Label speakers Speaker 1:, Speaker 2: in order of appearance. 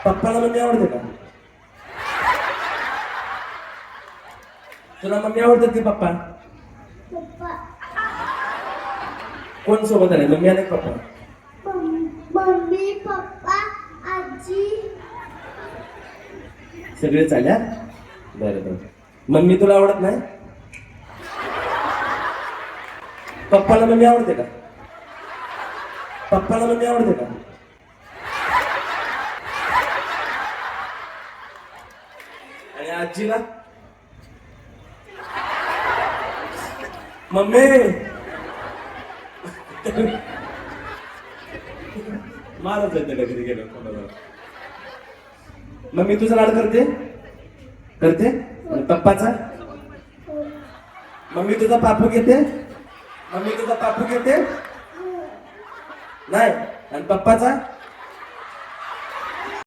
Speaker 1: पप्पाला मम्मी आवडते का? तुला मम्मी आवडतात की पप्पा?
Speaker 2: पप्पा
Speaker 1: कोण सोबत आले, मम्मी आले का पप्पा?
Speaker 2: मम्मी पप्पा आजी
Speaker 1: सगळे चाल्या. बरं बरं. मम्मी तुला आवडत नाही? पप्पाला मम्मी आवडते का? पप्पाला मम्मी आवडते का? आणि आजीला? मम्मी मारच येते का घरी गेलो कोणाला? मम्मी तुझा लाड करते? करते? आणि पप्पाचा? मम्मी तुझा पापू घेते? मम्मी तुझा पापू घेते? नाही. आणि पप्पाचा?